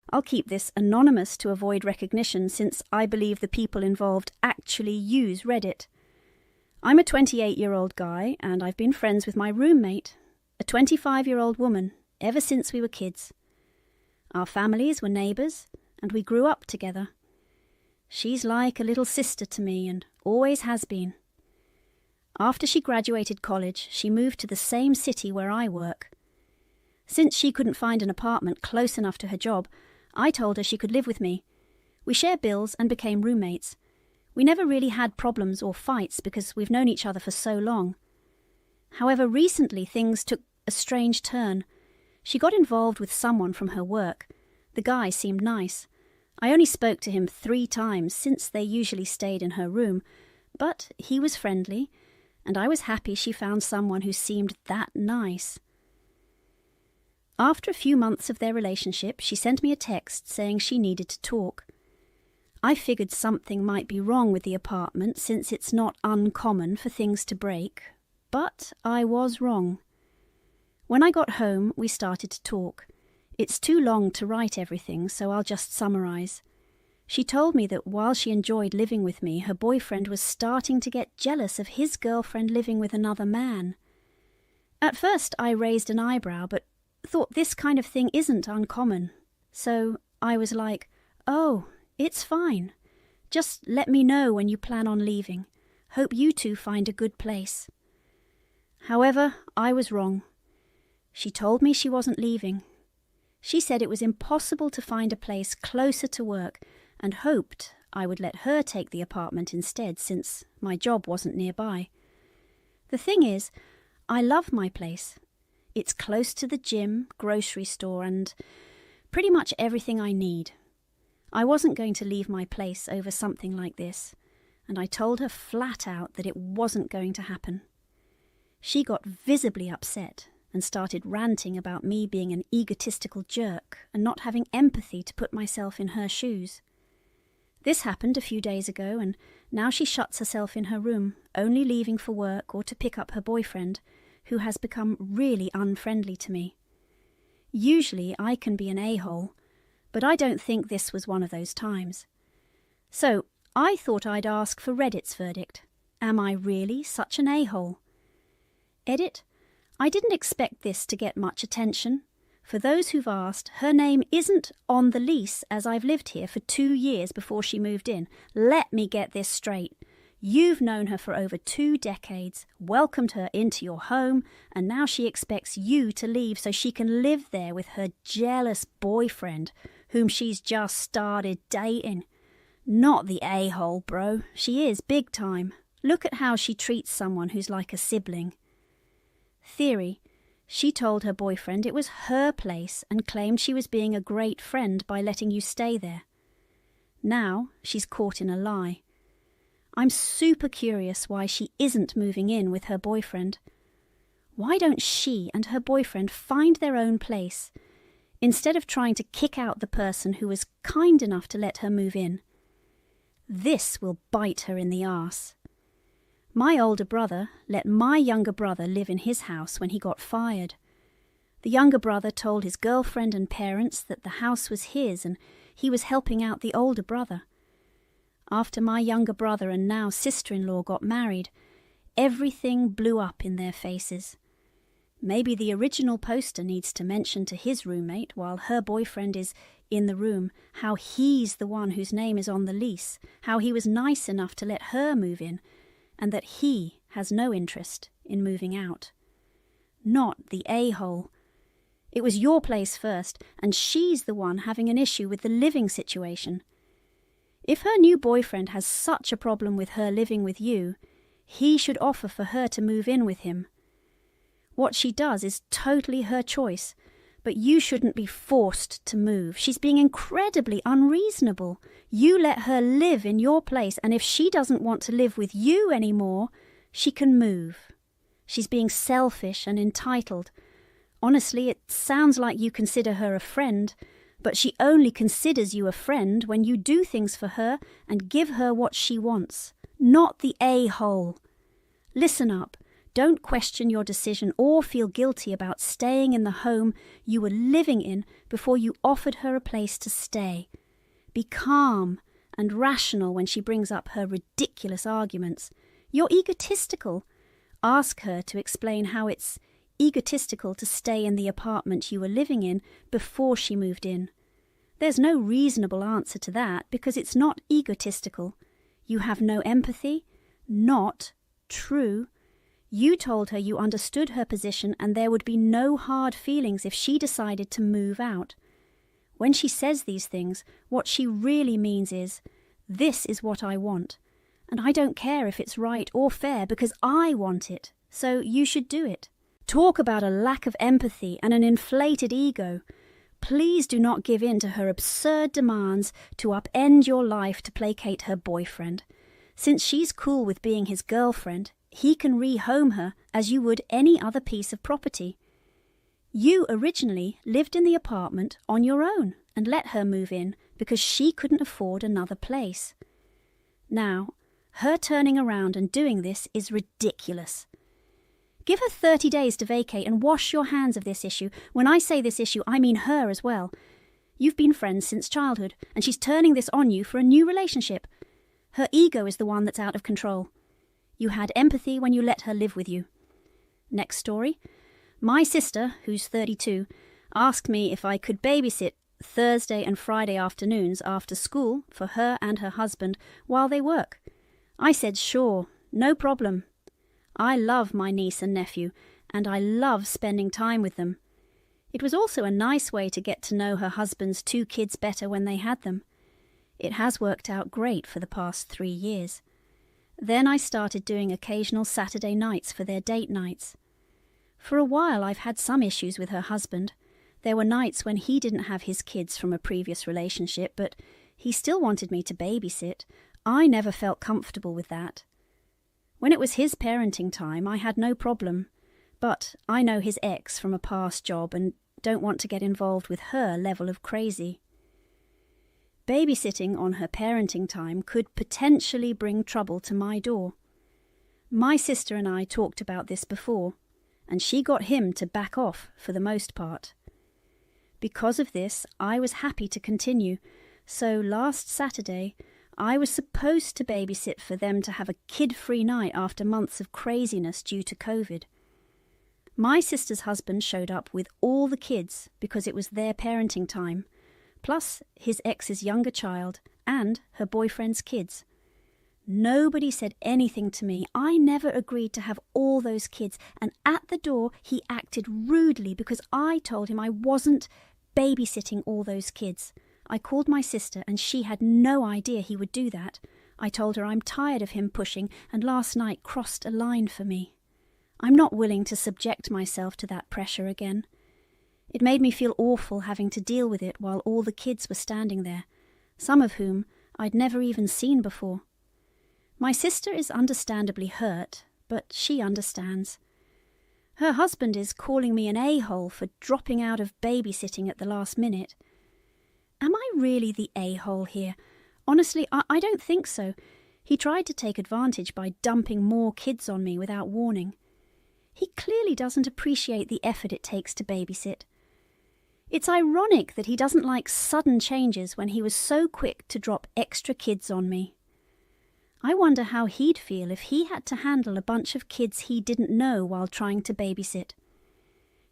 I'll keep this anonymous to avoid recognition since I believe the people involved actually use Reddit. I'm a 28-year-old guy and I've been friends with my roommate, a 25-year-old woman, ever since we were kids. Our families were neighbours and we grew up together. She's like a little sister to me and always has been. After she graduated college, she moved to the same city where I work. Since she couldn't find an apartment close enough to her job, I told her she could live with me. We share bills and became roommates. We never really had problems or fights because we've known each other for so long. However, recently things took a strange turn. She got involved with someone from her work. The guy seemed nice. I only spoke to him 3 times since they usually stayed in her room, but he was friendly, and I was happy she found someone who seemed that nice. After a few months of their relationship, she sent me a text saying she needed to talk. I figured something might be wrong with the apartment since it's not uncommon for things to break, but I was wrong. When I got home, we started to talk. It's too long to write everything, so I'll just summarize. She told me that while she enjoyed living with me, her boyfriend was starting to get jealous of his girlfriend living with another man. At first, I raised an eyebrow, but thought this kind of thing isn't uncommon. So I was like, "Oh, it's fine. Just let me know when you plan on leaving. Hope you two find a good place." However, I was wrong. She told me she wasn't leaving. She said it was impossible to find a place closer to work and hoped I would let her take the apartment instead since my job wasn't nearby. The thing is, I love my place. It's close to the gym, grocery store, and pretty much everything I need. I wasn't going to leave my place over something like this, and I told her flat out that it wasn't going to happen. She got visibly upset and started ranting about me being an egotistical jerk and not having empathy to put myself in her shoes. This happened a few days ago, and now she shuts herself in her room, only leaving for work or to pick up her boyfriend, who has become really unfriendly to me. Usually I can be an a-hole, but I don't think this was one of those times. So I thought I'd ask for Reddit's verdict. Am I really such an a-hole? Edit: I didn't expect this to get much attention. For those who've asked, her name isn't on the lease as I've lived here for 2 years before she moved in. Let me get this straight. You've known her for over 2 decades, welcomed her into your home, and now she expects you to leave so she can live there with her jealous boyfriend, whom she's just started dating. Not the a-hole, bro. She is big time. Look at how she treats someone who's like a sibling. Theory: she told her boyfriend it was her place and claimed she was being a great friend by letting you stay there. Now she's caught in a lie. I'm super curious why she isn't moving in with her boyfriend. Why don't she and her boyfriend find their own place, instead of trying to kick out the person who was kind enough to let her move in? This will bite her in the arse. My older brother let my younger brother live in his house when he got fired. The younger brother told his girlfriend and parents that the house was his and he was helping out the older brother. After my younger brother and now sister-in-law got married, everything blew up in their faces. Maybe the original poster needs to mention to his roommate while her boyfriend is in the room how he's the one whose name is on the lease, how he was nice enough to let her move in, and that he has no interest in moving out. Not the a-hole. It was your place first, and she's the one having an issue with the living situation. If her new boyfriend has such a problem with her living with you, he should offer for her to move in with him. What she does is totally her choice, but you shouldn't be forced to move. She's being incredibly unreasonable. You let her live in your place, and if she doesn't want to live with you anymore, she can move. She's being selfish and entitled. Honestly, it sounds like you consider her a friend, but she only considers you a friend when you do things for her and give her what she wants, not the a-hole. Listen up. Don't question your decision or feel guilty about staying in the home you were living in before you offered her a place to stay. Be calm and rational when she brings up her ridiculous arguments. You're egotistical. Ask her to explain how it's egotistical to stay in the apartment you were living in before she moved in. There's no reasonable answer to that because it's not egotistical. You have no empathy. Not true. You told her you understood her position and there would be no hard feelings if she decided to move out. When she says these things, what she really means is, this is what I want, and I don't care if it's right or fair because I want it, so you should do it. Talk about a lack of empathy and an inflated ego. Please do not give in to her absurd demands to upend your life to placate her boyfriend. Since she's cool with being his girlfriend, he can rehome her as you would any other piece of property. You originally lived in the apartment on your own and let her move in because she couldn't afford another place. Now, her turning around and doing this is ridiculous. Give her 30 days to vacate and wash your hands of this issue. When I say this issue, I mean her as well. You've been friends since childhood, and she's turning this on you for a new relationship. Her ego is the one that's out of control. You had empathy when you let her live with you. Next story. My sister, who's 32, asked me if I could babysit Thursday and Friday afternoons after school for her and her husband while they work. I said sure, no problem. I love my niece and nephew, and I love spending time with them. It was also a nice way to get to know her husband's 2 kids better when they had them. It has worked out great for the past 3 years. Then I started doing occasional Saturday nights for their date nights. For a while I've had some issues with her husband. There were nights when he didn't have his kids from a previous relationship, but he still wanted me to babysit. I never felt comfortable with that. When it was his parenting time, I had no problem. But I know his ex from a past job and don't want to get involved with her level of crazy. Babysitting on her parenting time could potentially bring trouble to my door. My sister and I talked about this before, and she got him to back off for the most part. Because of this, I was happy to continue, so last Saturday I was supposed to babysit for them to have a kid-free night after months of craziness due to COVID. My sister's husband showed up with all the kids because it was their parenting time, plus his ex's younger child and her boyfriend's kids. Nobody said anything to me. I never agreed to have all those kids, and at the door he acted rudely because I told him I wasn't babysitting all those kids. I called my sister and she had no idea he would do that. I told her I'm tired of him pushing and last night crossed a line for me. I'm not willing to subject myself to that pressure again. It made me feel awful having to deal with it while all the kids were standing there, some of whom I'd never even seen before. My sister is understandably hurt, but she understands. Her husband is calling me an a-hole for dropping out of babysitting at the last minute. Am I really the a-hole here? Honestly, I don't think so. He tried to take advantage by dumping more kids on me without warning. He clearly doesn't appreciate the effort it takes to babysit. It's ironic that he doesn't like sudden changes when he was so quick to drop extra kids on me. I wonder how he'd feel if he had to handle a bunch of kids he didn't know while trying to babysit.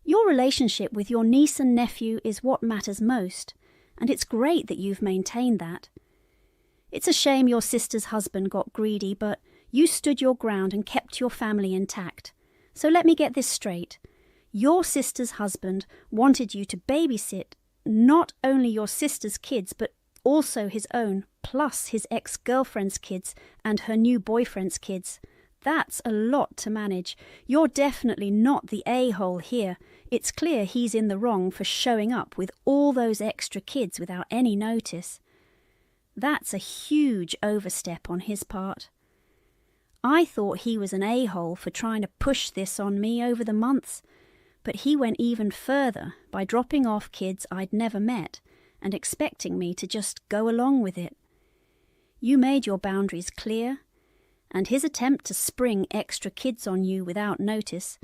Your relationship with your niece and nephew is what matters most, and it's great that you've maintained that. It's a shame your sister's husband got greedy, but you stood your ground and kept your family intact. So let me get this straight. Your sister's husband wanted you to babysit not only your sister's kids, but also his own, plus his ex-girlfriend's kids and her new boyfriend's kids. That's a lot to manage. You're definitely not the a-hole here. It's clear he's in the wrong for showing up with all those extra kids without any notice. That's a huge overstep on his part. I thought he was an a-hole for trying to push this on me over the months, but he went even further by dropping off kids I'd never met and expecting me to just go along with it. You made your boundaries clear, and his attempt to spring extra kids on you without notice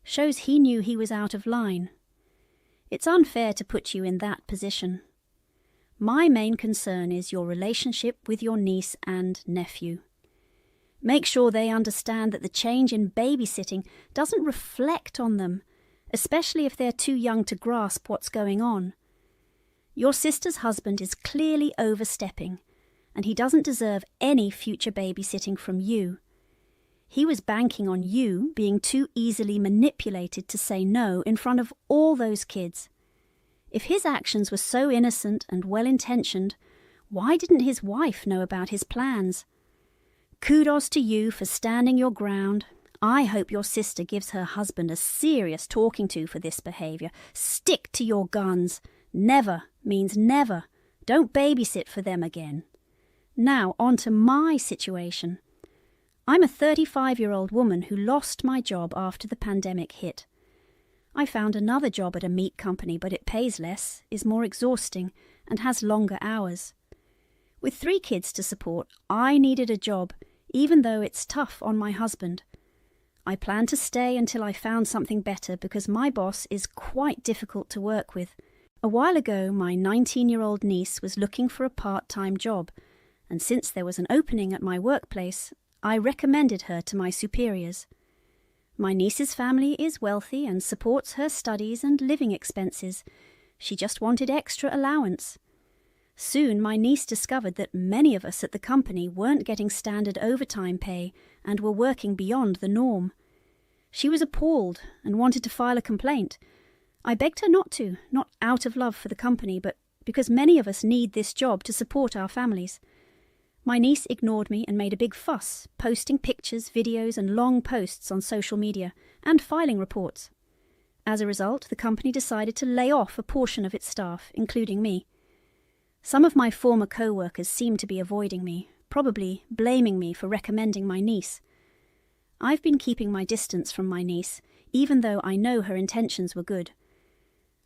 shows he knew he was out of line. It's unfair to put you in that position. My main concern is your relationship with your niece and nephew. Make sure they understand that the change in babysitting doesn't reflect on them, especially if they're too young to grasp what's going on. Your sister's husband is clearly overstepping, and he doesn't deserve any future babysitting from you. He was banking on you being too easily manipulated to say no in front of all those kids. If his actions were so innocent and well-intentioned, why didn't his wife know about his plans? Kudos to you for standing your ground. I hope your sister gives her husband a serious talking to for this behaviour. Stick to your guns. Never means never. Don't babysit for them again. Now, on to my situation. I'm a 35-year-old woman who lost my job after the pandemic hit. I found another job at a meat company, but it pays less, is more exhausting, and has longer hours. With 3 kids to support, I needed a job, even though it's tough on my husband. I planned to stay until I found something better because my boss is quite difficult to work with. A while ago, my 19-year-old niece was looking for a part-time job, and since there was an opening at my workplace, I recommended her to my superiors. My niece's family is wealthy and supports her studies and living expenses. She just wanted extra allowance. Soon my niece discovered that many of us at the company weren't getting standard overtime pay and were working beyond the norm. She was appalled and wanted to file a complaint. I begged her not to, not out of love for the company, but because many of us need this job to support our families. My niece ignored me and made a big fuss, posting pictures, videos and long posts on social media and filing reports. As a result, the company decided to lay off a portion of its staff, including me. Some of my former co-workers seem to be avoiding me, probably blaming me for recommending my niece. I've been keeping my distance from my niece, even though I know her intentions were good.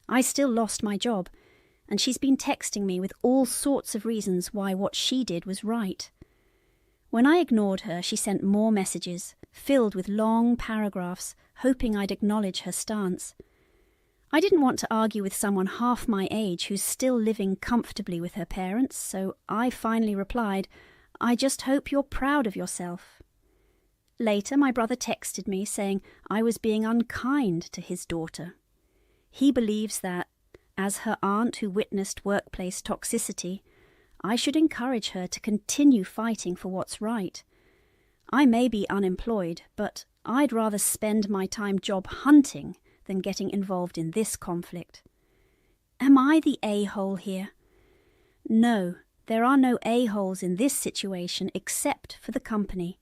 I still lost my job, and she's been texting me with all sorts of reasons why what she did was right. When I ignored her, she sent more messages, filled with long paragraphs, hoping I'd acknowledge her stance. I didn't want to argue with someone half my age who's still living comfortably with her parents, so I finally replied, "I just hope you're proud of yourself." Later, my brother texted me saying I was being unkind to his daughter. He believes that, as her aunt who witnessed workplace toxicity, I should encourage her to continue fighting for what's right. I may be unemployed, but I'd rather spend my time job hunting than getting involved in this conflict. Am I the a-hole here? No, there are no a-holes in this situation except for the company.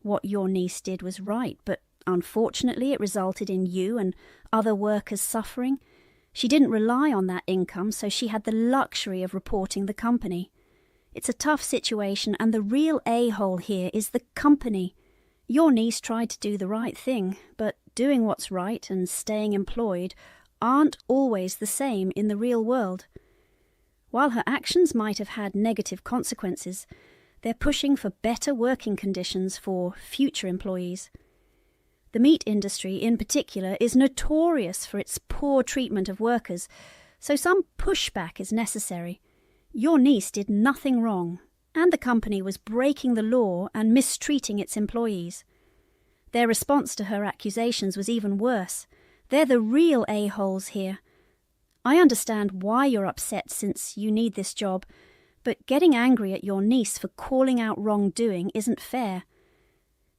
What your niece did was right, but unfortunately it resulted in you and other workers suffering. She didn't rely on that income, so she had the luxury of reporting the company. It's a tough situation, and the real a-hole here is the company. Your niece tried to do the right thing, but doing what's right and staying employed aren't always the same in the real world. While her actions might have had negative consequences, they're pushing for better working conditions for future employees. The meat industry in particular is notorious for its poor treatment of workers, so some pushback is necessary. Your niece did nothing wrong, and the company was breaking the law and mistreating its employees. Their response to her accusations was even worse. They're the real a-holes here. I understand why you're upset since you need this job, but getting angry at your niece for calling out wrongdoing isn't fair.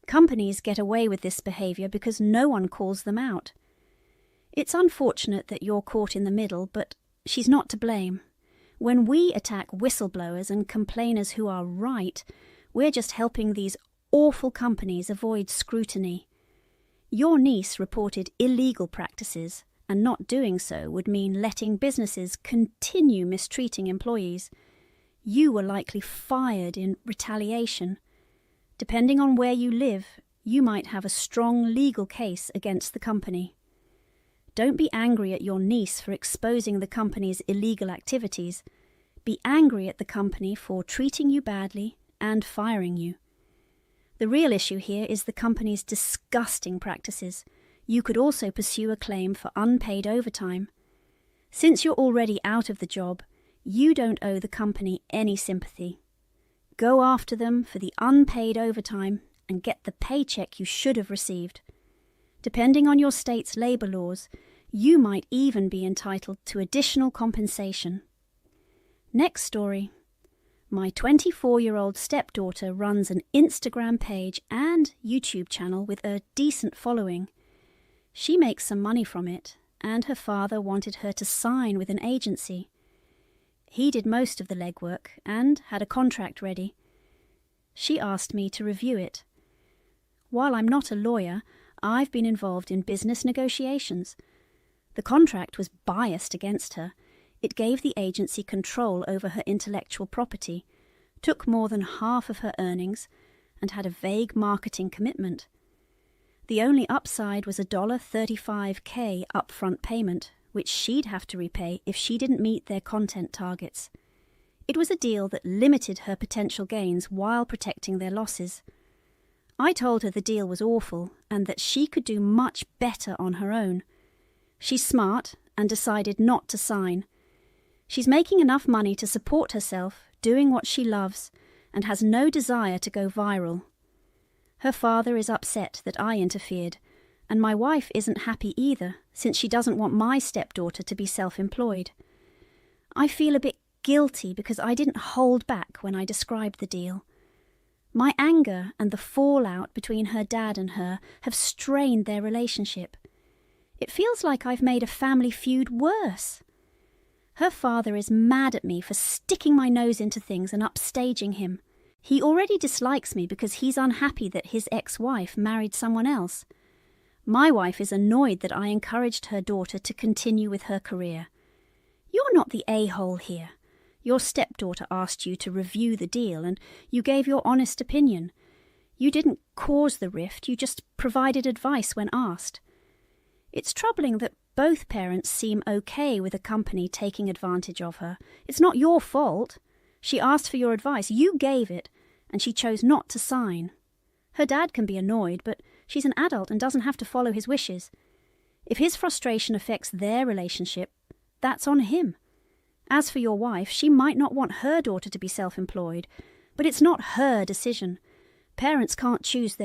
Companies get away with this behaviour because no one calls them out. It's unfortunate that you're caught in the middle, but she's not to blame. When we attack whistleblowers and complainers who are right, we're just helping these awful companies avoid scrutiny. Your niece reported illegal practices, and not doing so would mean letting businesses continue mistreating employees. You were likely fired in retaliation. Depending on where you live, you might have a strong legal case against the company. Don't be angry at your niece for exposing the company's illegal activities. Be angry at the company for treating you badly and firing you. The real issue here is the company's disgusting practices. You could also pursue a claim for unpaid overtime. Since you're already out of the job, you don't owe the company any sympathy. Go after them for the unpaid overtime and get the paycheck you should have received. Depending on your state's labor laws, you might even be entitled to additional compensation. Next story. My 24-year-old stepdaughter runs an Instagram page and YouTube channel with a decent following. She makes some money from it, and her father wanted her to sign with an agency. He did most of the legwork and had a contract ready. She asked me to review it. While I'm not a lawyer, I've been involved in business negotiations. The contract was biased against her. It gave the agency control over her intellectual property, took more than half of her earnings, and had a vague marketing commitment. The only upside was a $35,000 upfront payment, which she'd have to repay if she didn't meet their content targets. It was a deal that limited her potential gains while protecting their losses. I told her the deal was awful and that she could do much better on her own. She's smart and decided not to sign. She's making enough money to support herself, doing what she loves, and has no desire to go viral. Her father is upset that I interfered, and my wife isn't happy either, since she doesn't want my stepdaughter to be self-employed. I feel a bit guilty because I didn't hold back when I described the deal. My anger and the fallout between her dad and her have strained their relationship. It feels like I've made a family feud worse. Her father is mad at me for sticking my nose into things and upstaging him. He already dislikes me because he's unhappy that his ex-wife married someone else. My wife is annoyed that I encouraged her daughter to continue with her career. You're not the a-hole here. Your stepdaughter asked you to review the deal and you gave your honest opinion. You didn't cause the rift, you just provided advice when asked. It's troubling that both parents seem okay with a company taking advantage of her. It's not your fault. She asked for your advice, you gave it, and she chose not to sign. Her dad can be annoyed, but she's an adult and doesn't have to follow his wishes. If his frustration affects their relationship, that's on him. As for your wife, she might not want her daughter to be self-employed, but it's not her decision. Parents can't choose their